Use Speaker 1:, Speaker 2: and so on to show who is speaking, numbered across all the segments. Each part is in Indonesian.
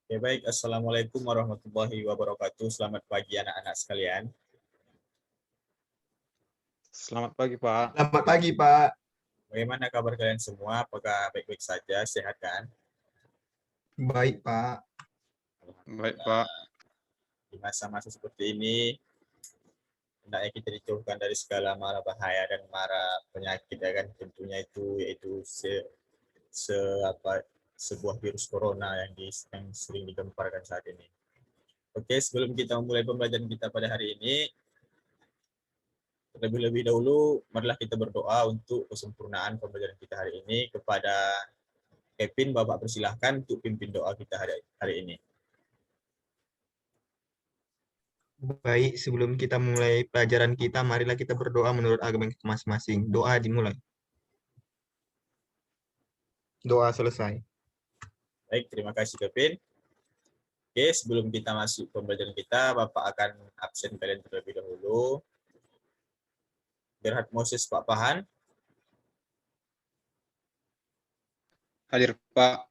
Speaker 1: Ya baik, Assalamualaikum warahmatullahi wabarakatuh. Selamat pagi anak-anak sekalian.
Speaker 2: Selamat pagi, Pak.
Speaker 3: Selamat pagi, Pak.
Speaker 1: Bagaimana kabar kalian semua? Apakah baik-baik saja, sehat kan?
Speaker 3: Baik, Pak.
Speaker 2: Baik, Pak.
Speaker 1: Di masa-masa seperti ini, hendaknya kita dijauhkan dari segala mara bahaya dan mara penyakit, ya kan? Tentunya yaitu sebuah virus corona yang sering digemparkan saat ini. Oke, sebelum kita memulai pembelajaran kita pada hari ini, terlebih dahulu, marilah kita berdoa untuk kesempurnaan pembelajaran kita hari ini. Kepada Kevin, Bapak persilahkan untuk pimpin doa kita hari ini.
Speaker 3: Baik, sebelum kita mulai pelajaran kita, marilah kita berdoa menurut agama kita masing-masing. Doa dimulai. Doa selesai.
Speaker 1: Baik, terima kasih Kevin. Oke, sebelum kita masuk pembelajaran kita, Bapak akan absen kalian terlebih dahulu. Gerhard Moses Pak Pahan.
Speaker 2: Hadir, Pak.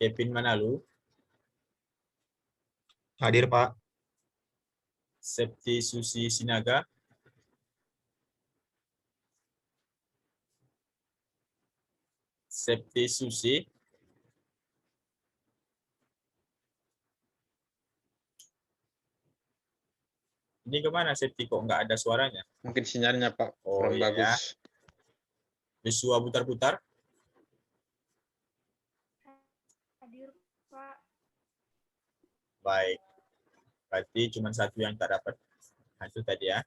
Speaker 1: Kevin Manalu.
Speaker 3: Hadir, Pak.
Speaker 1: Septi Susi Sinaga. Septi Susi. Ini kemana Septi, kok nggak ada suaranya?
Speaker 2: Mungkin sinyalnya, Pak,
Speaker 1: Oh
Speaker 2: kurang
Speaker 1: iya ya.
Speaker 2: bagus.
Speaker 1: Yosua Putar-Putar.
Speaker 4: Hadir, Pak.
Speaker 1: Baik. Berarti cuma satu yang tak dapat hasil tadi ya.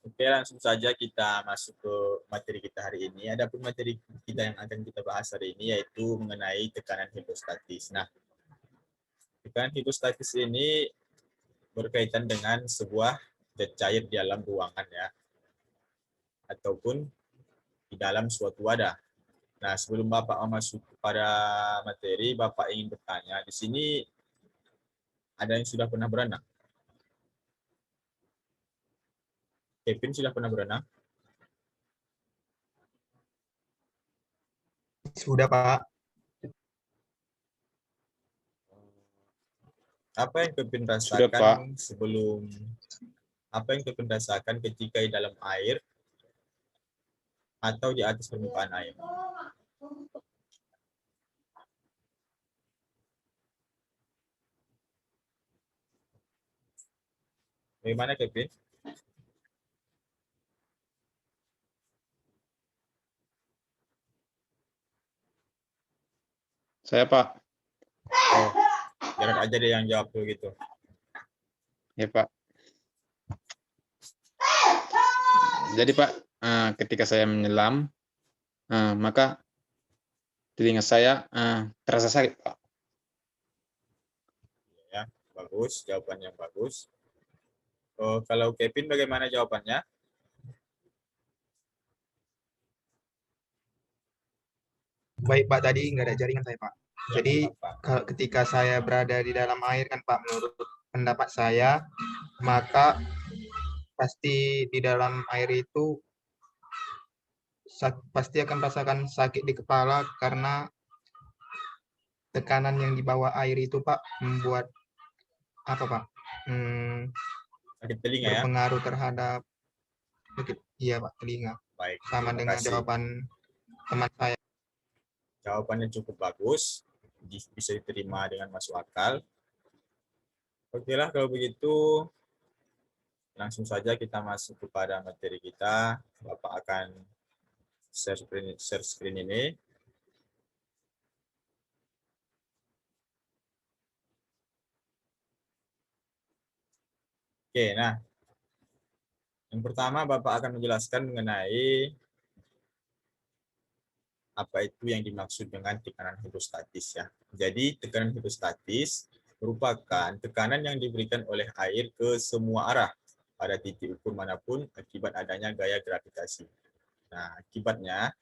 Speaker 1: Oke, langsung saja kita masuk ke materi kita hari ini. Adapun materi kita yang akan kita bahas hari ini yaitu mengenai tekanan hidrostatis. Nah, tekanan hidrostatis ini berkaitan dengan sebuah zat cair di dalam ruangan ya, ataupun di dalam suatu wadah. Nah, sebelum Bapak masuk kepada materi, Bapak ingin bertanya, di sini ada yang sudah pernah berenang? Kevin sudah pernah berenang?
Speaker 3: Sudah, Pak.
Speaker 1: Apa yang Kevin
Speaker 2: Sudah, Pak.
Speaker 1: rasakan apa yang Kevin rasakan ketika di dalam air atau di atas permukaan air? Bagaimana Kevin?
Speaker 2: Saya, Pak.
Speaker 1: Oh, biar aja deh yang jawab dulu gitu.
Speaker 2: Ya, Pak. Jadi, Pak, ketika saya menyelam, maka telinga saya terasa sakit, Pak.
Speaker 1: Ya, bagus, jawaban yang bagus. Oh, kalau Kevin bagaimana jawabannya?
Speaker 3: Baik, Pak. Tadi nggak ada jaringan saya, Pak. Jadi, ketika saya berada di dalam air kan, Pak, menurut pendapat saya, maka pasti di dalam air itu pasti akan merasakan sakit di kepala karena tekanan yang di bawah air itu, Pak, membuat apa, Pak?
Speaker 1: Sakit telinga ya?
Speaker 3: Berpengaruh terhadap iya, Pak, telinga.
Speaker 1: Baik,
Speaker 3: Sama
Speaker 1: terima
Speaker 3: dengan
Speaker 1: kasih.
Speaker 3: jawaban teman saya.
Speaker 1: Jawabannya cukup bagus, bisa diterima dengan masuk akal. Oke lah, kalau begitu langsung saja kita masuk kepada materi kita. Bapak akan share screen ini. Oke, nah yang pertama Bapak akan menjelaskan mengenai apa itu yang dimaksud dengan tekanan hidrostatis ya. Jadi tekanan hidrostatis merupakan tekanan yang diberikan oleh air ke semua arah pada titik ukur manapun akibat adanya gaya gravitasi. Nah, akibatnya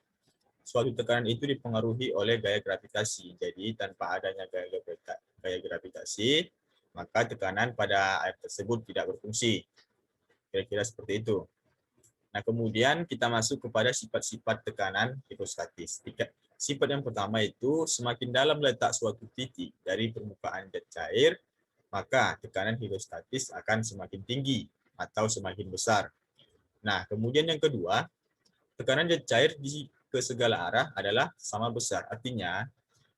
Speaker 1: suatu tekanan itu dipengaruhi oleh gaya gravitasi. Jadi tanpa adanya gaya gravitasi, maka tekanan pada air tersebut tidak berfungsi. Kira-kira seperti itu. Nah, kemudian kita masuk kepada sifat-sifat tekanan hidrostatis. Sifat yang pertama itu semakin dalam letak suatu titik dari permukaan zat cair, maka tekanan hidrostatis akan semakin tinggi atau semakin besar. Nah, kemudian yang kedua, tekanan zat cair ke segala arah adalah sama besar. Artinya,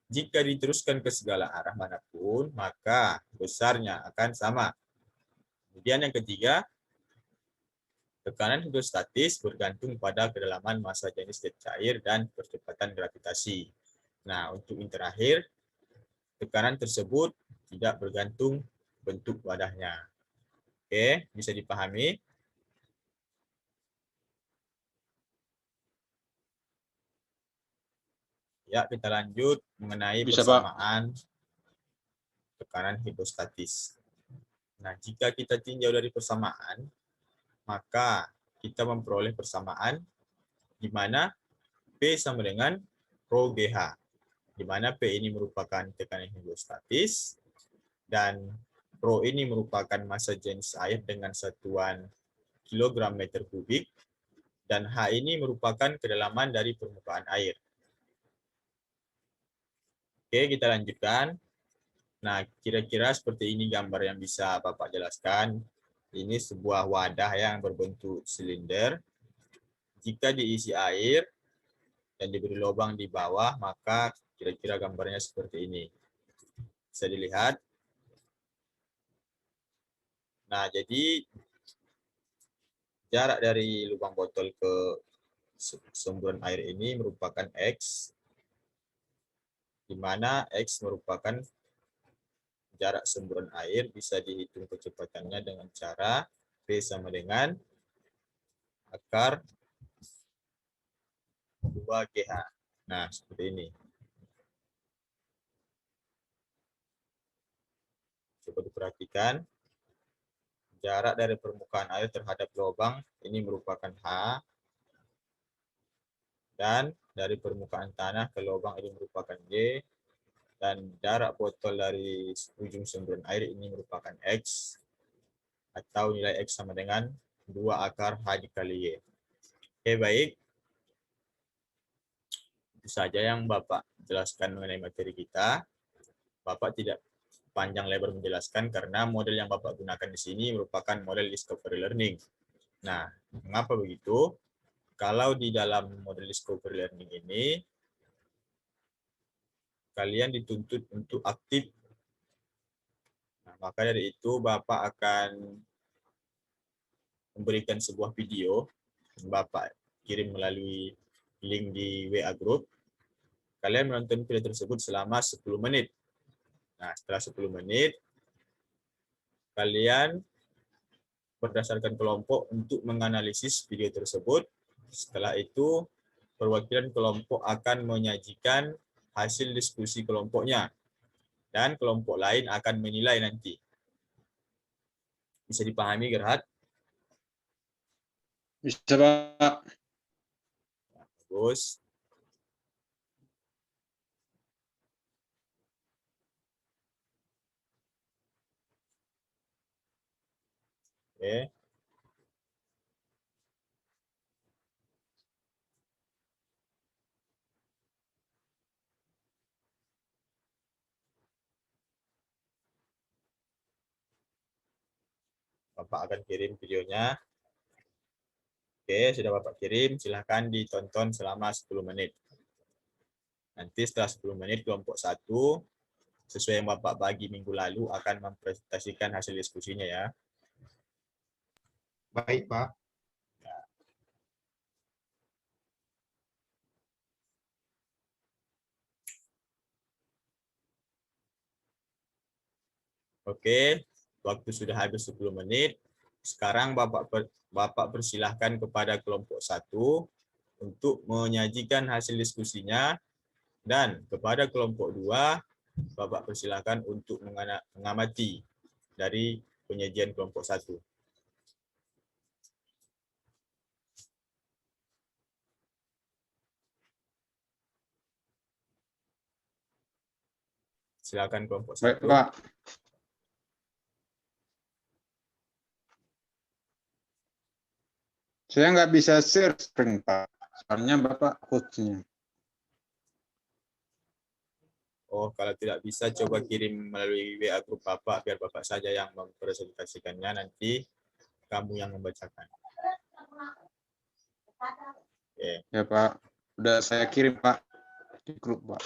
Speaker 1: jika diteruskan ke segala arah manapun, maka besarnya akan sama. Kemudian yang ketiga, tekanan hidrostatis bergantung pada kedalaman massa jenis zat cair dan percepatan gravitasi. Nah, untuk yang terakhir, tekanan tersebut tidak bergantung bentuk wadahnya. Oke, bisa dipahami? Ya, kita lanjut mengenai
Speaker 2: Bisa, Pak.
Speaker 1: persamaan tekanan hidrostatis. Nah, jika kita tinjau dari persamaan, maka kita memperoleh persamaan di mana P sama dengan Rho GH, di mana P ini merupakan tekanan hidrostatis dan Rho ini merupakan massa jenis air dengan satuan kilogram meter kubik, dan H ini merupakan kedalaman dari permukaan air. Oke, kita lanjutkan. Nah, kira-kira seperti ini gambar yang bisa Bapak jelaskan. Ini sebuah wadah yang berbentuk silinder. Jika diisi air dan diberi lubang di bawah, maka kira-kira gambarnya seperti ini. Bisa dilihat. Nah, jadi jarak dari lubang botol ke semburan air ini merupakan X, di mana X merupakan jarak semburan air. Bisa dihitung kecepatannya dengan cara P sama dengan akar 2GH. Nah, seperti ini. Coba diperhatikan. Jarak dari permukaan air terhadap lubang ini merupakan H. Dan dari permukaan tanah ke lubang ini merupakan G. Dan jarak botol dari ujung semburan air ini merupakan X. Atau nilai X sama dengan 2 akar H dikali Y. Oke, baik. Itu saja yang Bapak jelaskan mengenai materi kita. Bapak tidak panjang lebar menjelaskan karena model yang Bapak gunakan di sini merupakan model discovery learning. Nah, mengapa begitu? Kalau di dalam model discovery learning ini, kalian dituntut untuk aktif. Nah, maka dari itu Bapak akan memberikan sebuah video, Bapak kirim melalui link di WA Group. Kalian menonton video tersebut selama 10 menit. Nah, setelah 10 menit, kalian berdasarkan kelompok untuk menganalisis video tersebut. Setelah itu, perwakilan kelompok akan menyajikan hasil diskusi kelompoknya. Dan kelompok lain akan menilai nanti. Bisa dipahami, Gerhard?
Speaker 2: Bisa, Pak.
Speaker 1: Bagus. Oke. Bapak akan kirim videonya. Oke, sudah Bapak kirim. Silahkan ditonton selama 10 menit. Nanti setelah 10 menit, kelompok 1, sesuai yang Bapak bagi minggu lalu, akan mempresentasikan hasil diskusinya ya.
Speaker 3: Baik, Pak.
Speaker 1: Oke, waktu sudah habis 10 menit. Sekarang Bapak persilahkan kepada kelompok 1 untuk menyajikan hasil diskusinya, dan kepada kelompok 2, Bapak persilahkan untuk mengamati dari penyajian kelompok 1. Silakan kelompok
Speaker 2: Baik,
Speaker 1: 1.
Speaker 2: Pak. Saya nggak bisa share screen, Pak. Soalnya Bapak hostnya.
Speaker 1: Oh, kalau tidak bisa coba kirim melalui WA grup Bapak, biar Bapak saja yang mempresentasikannya, nanti kamu yang membacakan. Oke.
Speaker 2: Ya Pak, udah saya kirim Pak di grup Pak.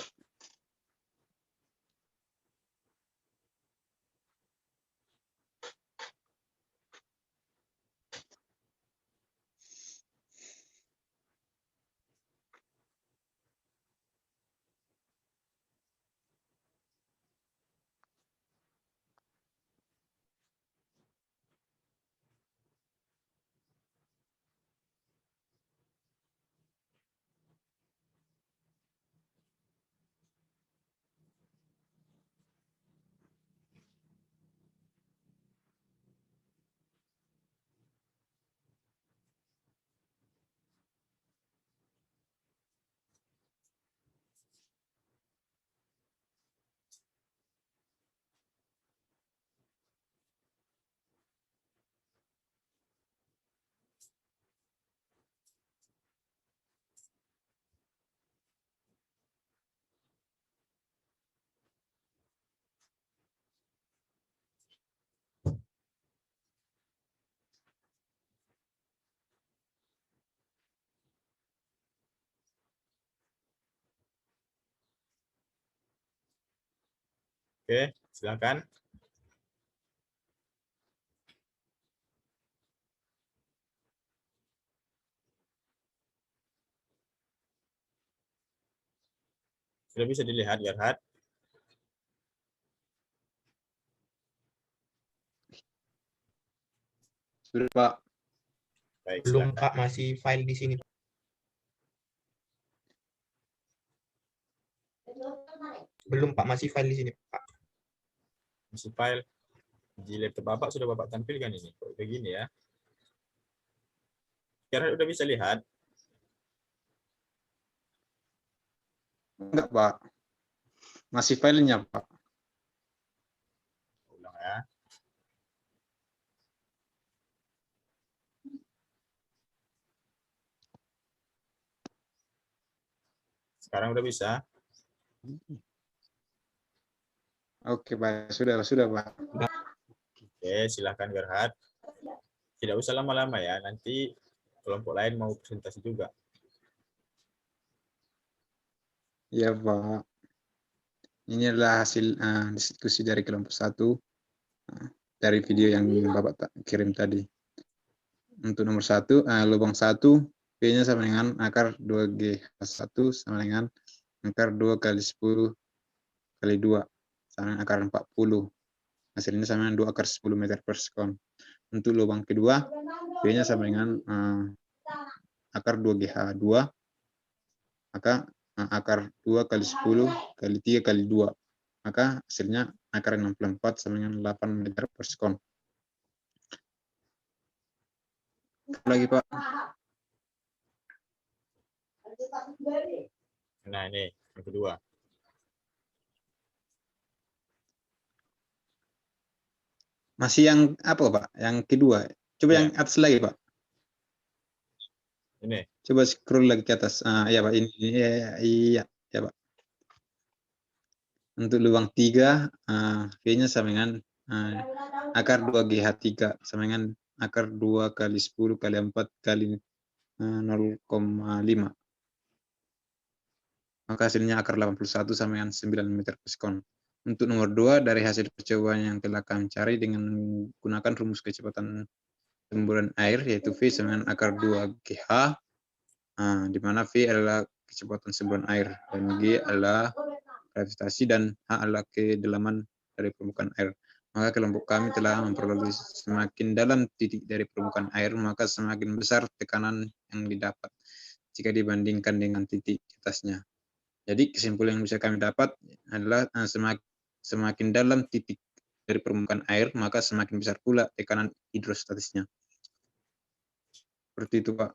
Speaker 1: Oke, silakan. Sudah bisa dilihat, Gerhard?
Speaker 2: Sudah Pak.
Speaker 1: Baik,
Speaker 3: Belum
Speaker 1: silakan.
Speaker 3: Pak, masih file di sini. Belum Pak, masih file di sini Pak.
Speaker 1: Isi file di laptop Bapak sudah Bapak tampilkan ini. Kok begini ya? Gerhard udah bisa lihat?
Speaker 2: Enggak Pak. Masih filenya Pak.
Speaker 1: Ulang ya. Sekarang udah bisa?
Speaker 2: Oke Pak, sudah Pak.
Speaker 1: Oke, silakan Gerhard. Tidak usah lama-lama ya, nanti kelompok lain mau presentasi juga.
Speaker 2: Ya Pak. Ini adalah hasil diskusi dari kelompok 1 dari video yang Bapak kirim tadi. Untuk nomor 1, lubang 1, P-nya sama dengan akar 2G1 sama dengan akar 2 kali 10 kali 2 sama dengan akar 40. Hasilnya sama dengan 2 akar 10 meter per sekon. Untuk lubang kedua, P-nya sama dengan akar 2GH2, maka akar 2 kali 10 kali 3 kali 2. Maka hasilnya akar 64 sama dengan 8 meter per sekon. Lagi Pak.
Speaker 1: Nah, ini yang kedua.
Speaker 2: Masih yang apa Pak? Yang kedua. Coba
Speaker 1: Ya.
Speaker 2: yang atas lagi Pak.
Speaker 1: Ini.
Speaker 2: Coba scroll lagi ke atas. Ya Pak, ini. Iya, ya Pak. Untuk lubang 3, V-nya sama dengan akar 2GH3 sama dengan akar 2 kali 10 kali 4 kali 0,5. Maka hasilnya akar 81 sama dengan 9 meter per sekon. Untuk nomor 2, dari hasil percobaan yang telah kami cari dengan menggunakan rumus kecepatan semburan air, yaitu V sama dengan akar 2GH, di mana V adalah kecepatan semburan air, dan G adalah gravitasi, dan H adalah kedalaman dari permukaan air. Maka kelompok kami telah memperoleh semakin dalam titik dari permukaan air, maka semakin besar tekanan yang didapat jika dibandingkan dengan titik di atasnya. Jadi kesimpulan yang bisa kami dapat adalah semakin dalam titik dari permukaan air, maka semakin besar pula tekanan hidrostatisnya. Seperti itu Pak.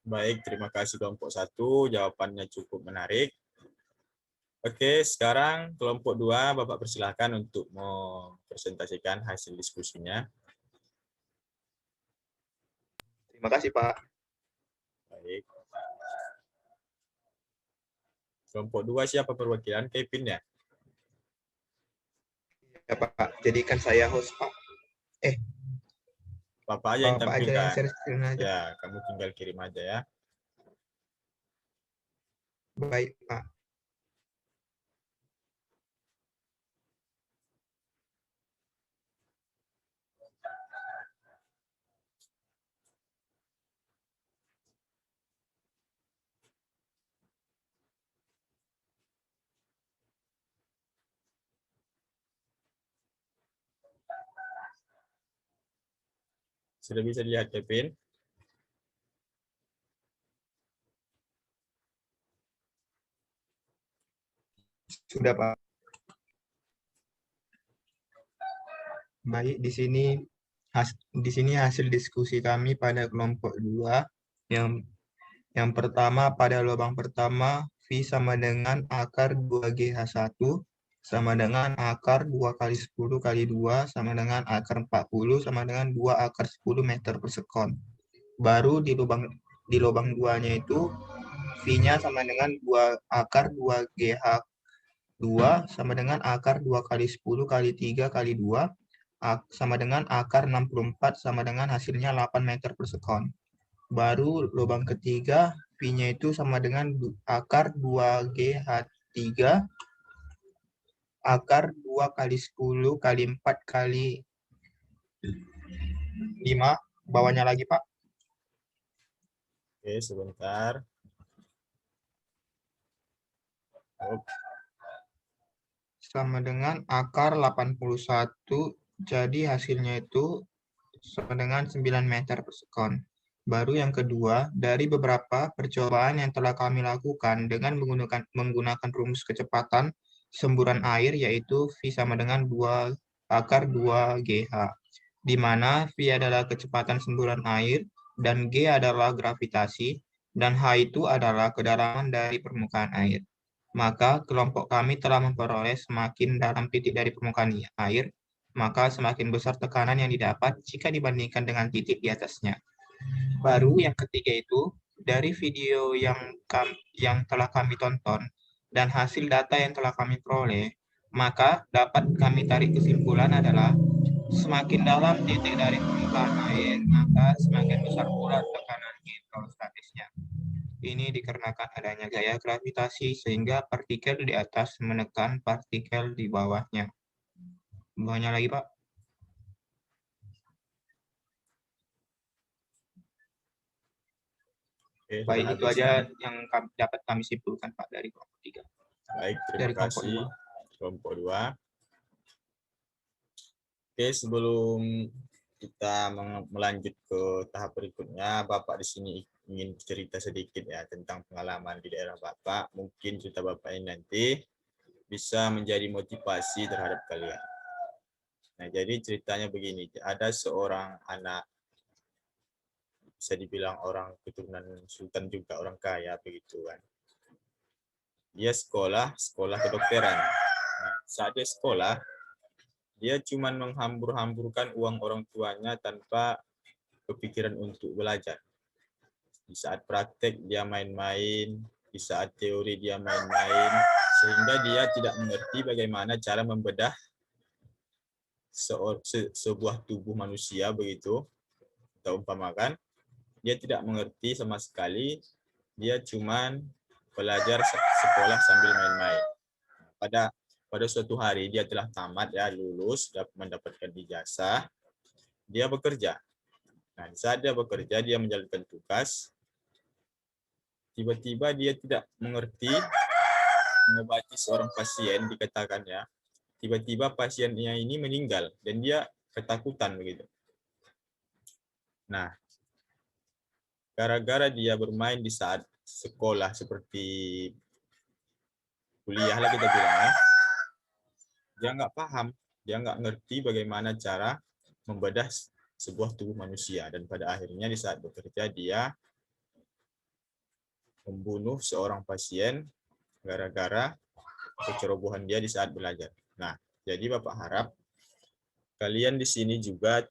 Speaker 1: Baik, terima kasih kelompok 1. Jawabannya cukup menarik. Oke, sekarang kelompok 2, Bapak persilahkan untuk mempresentasikan hasil diskusinya.
Speaker 3: Terima kasih Pak.
Speaker 1: Baik. Kelompok 2 siapa perwakilan? Kevin ya?
Speaker 3: Ya Pak, jadikan saya host Pak.
Speaker 1: Bapak aja yang
Speaker 3: Bapak aja yang
Speaker 1: tampilkan.
Speaker 3: share screen aja.
Speaker 1: Ya, kamu tinggal kirim aja ya.
Speaker 3: Baik Pak.
Speaker 1: Sudah bisa dilihat, Kevin?
Speaker 3: Sudah Pak. Baik, di sini hasil diskusi kami pada kelompok 2 yang pertama pada lubang pertama V sama dengan akar 2GH1 sama dengan akar 2 kali 10 kali 2 sama dengan akar 40 sama dengan 2 akar 10 meter per sekon. Baru di lubang 2-nya itu V-nya sama dengan 2 akar 2GH2 sama dengan akar 2 kali 10 kali 3 kali 2 sama dengan akar 64 sama dengan hasilnya 8 meter per sekon. Baru lubang ketiga, V-nya itu sama dengan akar 2GH3 akar 2 kali 10 kali 4 kali 5. Bawahnya lagi Pak.
Speaker 1: Oke, sebentar.
Speaker 3: Sama dengan akar 81. Jadi hasilnya itu sama dengan 9 meter per sekon. Baru yang kedua, dari beberapa percobaan yang telah kami lakukan dengan menggunakan rumus kecepatan semburan air, yaitu V sama dengan 2 akar 2GH, di mana V adalah kecepatan semburan air, dan G adalah gravitasi, dan H itu adalah kedalaman dari permukaan air. Maka kelompok kami telah memperoleh semakin dalam titik dari permukaan air, maka semakin besar tekanan yang didapat jika dibandingkan dengan titik di atasnya. Baru yang ketiga itu, dari video yang telah kami tonton dan hasil data yang telah kami peroleh, maka dapat kami tarik kesimpulan adalah semakin dalam titik dari permukaan air, maka semakin besar pula tekanan hidrostatisnya. Ini dikarenakan adanya gaya gravitasi sehingga partikel di atas menekan partikel di bawahnya. Bawahnya lagi, Pak.
Speaker 1: Oke,
Speaker 3: Baik,
Speaker 1: sudah
Speaker 3: itu
Speaker 1: habis.
Speaker 3: aja yang dapat kami simpulkan, Pak, dari kelompok 3.
Speaker 1: Baik, terima
Speaker 3: Dari kelompok
Speaker 1: kasih.
Speaker 3: 2.
Speaker 1: Kelompok 2. Oke, sebelum kita melanjut ke tahap berikutnya, Bapak di sini ingin cerita sedikit ya tentang pengalaman di daerah Bapak. Mungkin cerita Bapak ini nanti bisa menjadi motivasi terhadap kalian. Nah, jadi ceritanya begini, ada seorang anak, bisa dibilang orang keturunan sultan juga, orang kaya begitu kan. Dia sekolah kedokteran. Nah, saat dia sekolah, dia cuma menghambur-hamburkan uang orang tuanya tanpa kepikiran untuk belajar. Di saat praktek dia main-main, di saat teori dia main-main, sehingga dia tidak mengerti bagaimana cara membedah sebuah tubuh manusia begitu. Kita umpamakan, dia tidak mengerti sama sekali, dia cuma belajar sekolah sambil main-main. Pada suatu hari dia telah tamat ya, lulus, mendapatkan ijazah, dia bekerja. Nah, saat dia bekerja, dia menjalankan tugas, tiba-tiba dia tidak mengerti mengobati seorang pasien, dikatakan ya, tiba-tiba pasiennya ini meninggal dan dia ketakutan begitu. Nah, gara-gara dia bermain di saat sekolah seperti kuliah lah kita bilang ya, dia nggak paham, dia nggak ngerti bagaimana cara membedah sebuah tubuh manusia, dan pada akhirnya di saat bekerja dia membunuh seorang pasien gara-gara kecerobohan dia di saat belajar. Nah, jadi Bapak harap kalian di sini juga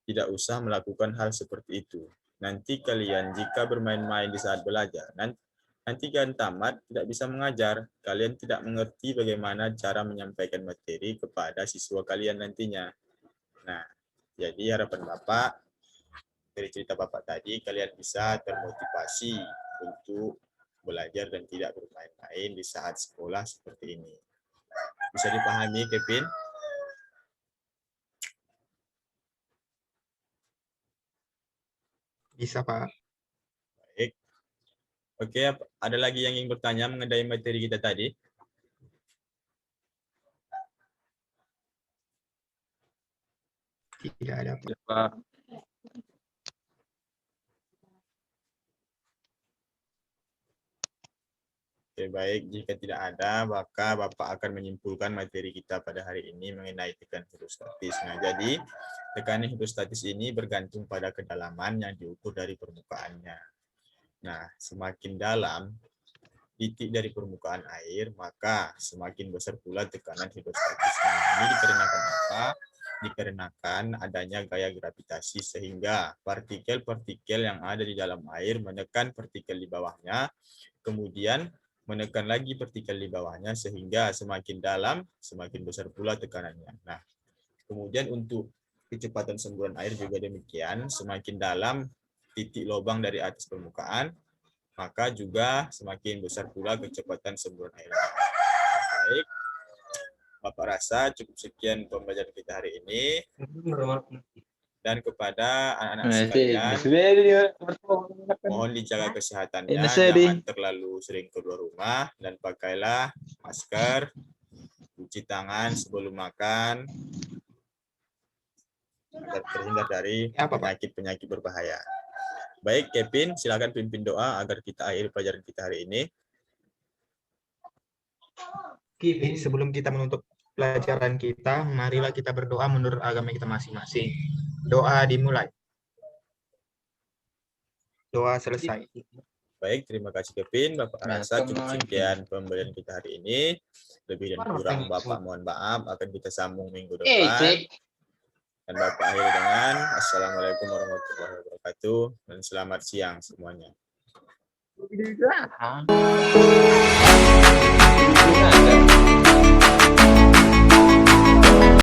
Speaker 1: tidak usah melakukan hal seperti itu. Nanti kalian jika bermain-main di saat belajar, nanti kalian tamat tidak bisa mengajar. Kalian tidak mengerti bagaimana cara menyampaikan materi kepada siswa kalian nantinya. Nah, jadi harapan Bapak, dari cerita Bapak tadi, kalian bisa termotivasi untuk belajar dan tidak bermain-main di saat sekolah seperti ini. Bisa dipahami, Kevin?
Speaker 3: Bisa, Pak.
Speaker 1: Baik. Oke, ada lagi yang ingin bertanya mengenai materi kita tadi?
Speaker 3: Tidak ada, Pak.
Speaker 2: Ya, Pak.
Speaker 1: Oke, baik. Jika tidak ada, maka Bapak akan menyimpulkan materi kita pada hari ini mengenai tekanan hidrostatis. Nah, jadi tekanan hidrostatis ini bergantung pada kedalaman yang diukur dari permukaannya. Nah, semakin dalam titik dari permukaan air, maka semakin besar pula tekanan hidrostatisnya. Ini dikarenakan apa? Dikarenakan adanya gaya gravitasi sehingga partikel-partikel yang ada di dalam air menekan partikel di bawahnya, kemudian menekan lagi partikel di bawahnya sehingga semakin dalam semakin besar pula tekanannya. Nah, kemudian untuk kecepatan semburan air juga demikian, semakin dalam titik lubang dari atas permukaan, maka juga semakin besar pula kecepatan semburan air. Baik, Bapak rasa cukup sekian pembelajaran kita hari ini. Dan kepada anak-anak sekalian, mohon dijaga kesehatannya, jangan terlalu sering keluar rumah, dan pakailah masker, cuci tangan sebelum makan, agar terhindar dari penyakit-penyakit berbahaya. Baik, Kevin, silakan pimpin doa agar kita akhiri pelajaran kita hari ini.
Speaker 3: Sebelum kita menutup pelajaran kita, marilah kita berdoa menurut agama kita masing-masing. Doa dimulai. Doa selesai.
Speaker 1: Baik, terima kasih Kevin. Bapak rasa cukup sekian pembelajaran kita hari ini. Lebih dan kurang Bapak mohon maaf, akan kita sambung minggu depan. Dan Bapak akhiri dengan Assalamualaikum warahmatullahi wabarakatuh dan selamat siang semuanya.